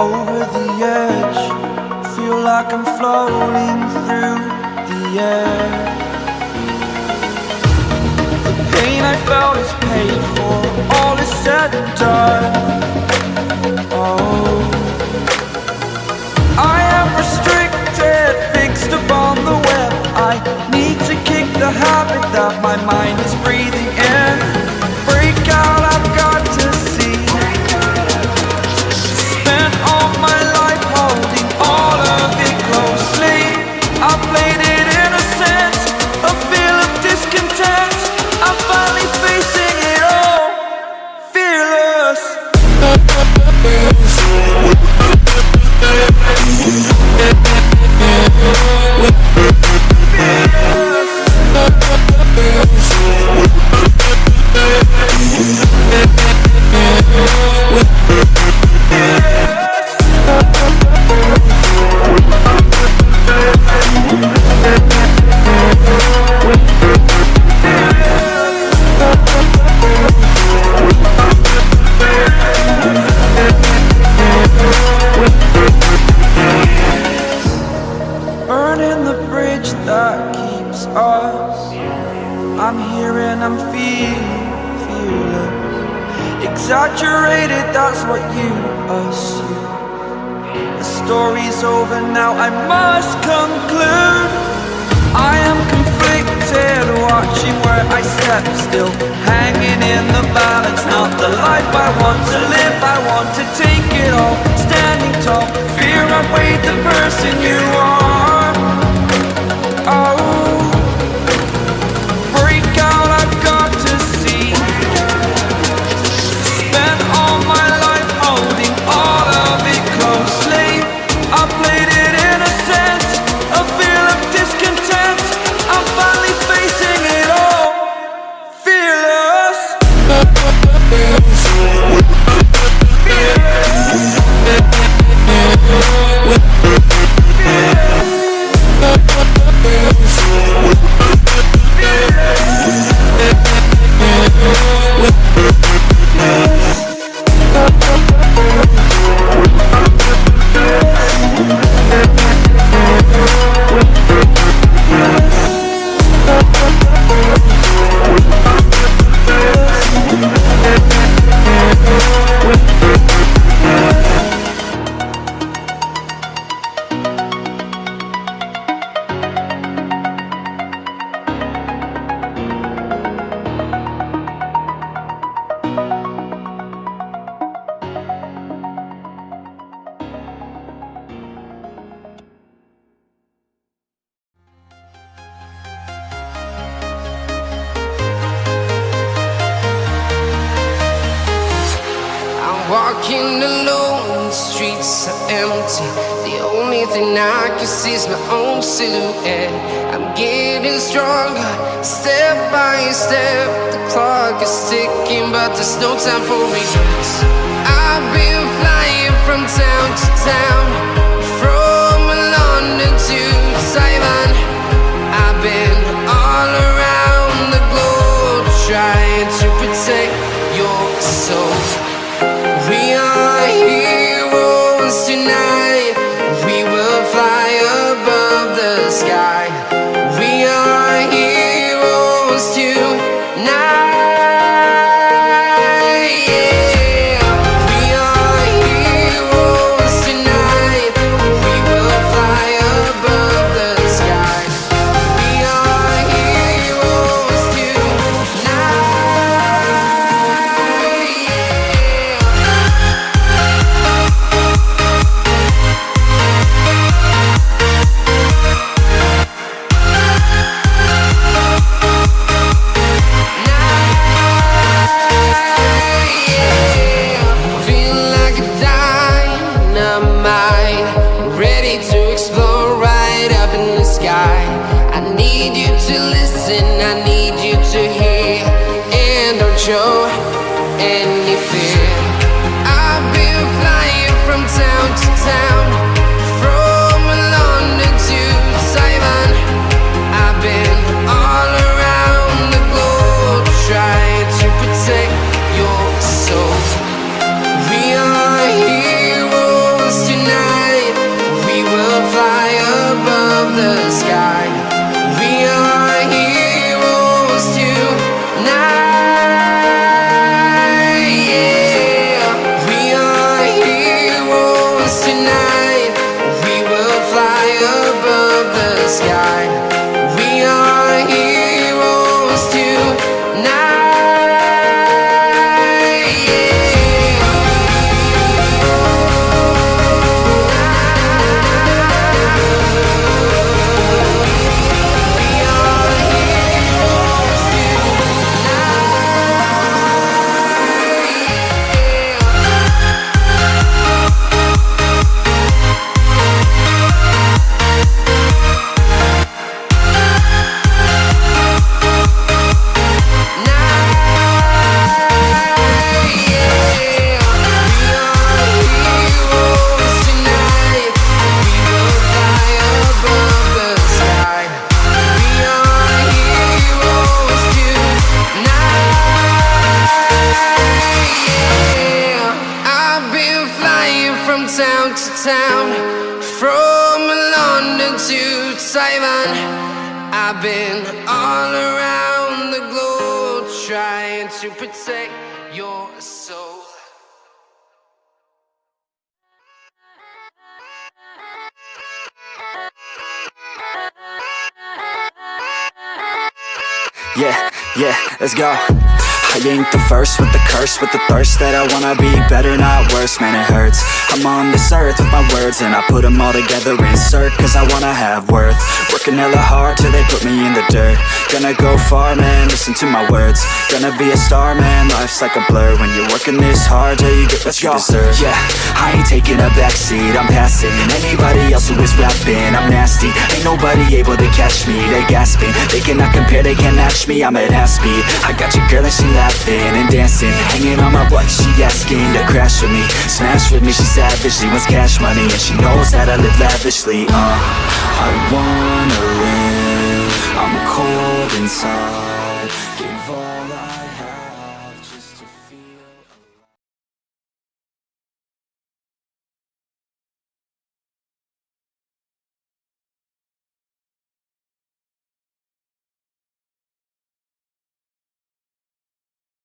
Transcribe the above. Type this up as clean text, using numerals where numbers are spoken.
over the edge. Feel like I'm floating through the air. The pain I felt is paid for, all is said and done. Oh, I am restricted, fixed upon the web. I need to kick the habit that my mind is breathing in. Break out, I've got to see. Spent all my life holding all of it closely. I played it innocent, a feel of discontent. I'm finally facing it all, fearless. Burning the bridge that keeps us. I'm here and I'm feeling fearless. Exaggerated, that's what you assume. The story's over now, I must conclude. I am conflicted, watching where I step still, hanging in the balance. Not the life I want to live, I want to take it all. Standing tall, fear I weighed the person you are. Oh, break out, I've got to see. Spent all my life holding all of it closely. I played it innocent, a feel of discontent. I'm finally facing it all, fearless. Walking alone, the streets are empty. The only thing I can see is my own silhouette. I'm getting stronger, step by step. The clock is ticking, but there's no time for regrets. I've been flying from town to town, from London to Taiwan. I've been all around the globe, trying to protect your soul. We are heroes tonight. We will fly above the sky. We are heroes tonight. Yeah. We are heroes tonight. We will fly above the sky. We are heroes tonight. Show any fear. I've been flying from town to town, from London to Taiwan. I've been all around the globe, trying to protect your soul. We are heroes town, from London to Taiwan. I've been all around the globe trying to protect your soul. Yeah, let's go. I ain't the first with the curse, with the thirst that I wanna be better, not worse, man it hurts. I'm on this earth with my words and I put them all together, insert, cause I wanna have worth. Working hella hard till they put me in the dirt. Gonna go far, man, listen to my words. Gonna be a star, man, life's like a blur. When you're working this hard, yeah, you get what you deserve. Yeah, I ain't taking a backseat, I'm passing anybody else who is rapping. I'm nasty, ain't nobody able to catch me. They gasping, they cannot compare, they can't match me. I'm at half speed, I got your girl and she laughing and dancing, hanging on my butt, she asking to crash with me, smash with me, she savage, she wants cash money, and she knows that I live lavishly. I wanna live, I'm cold inside.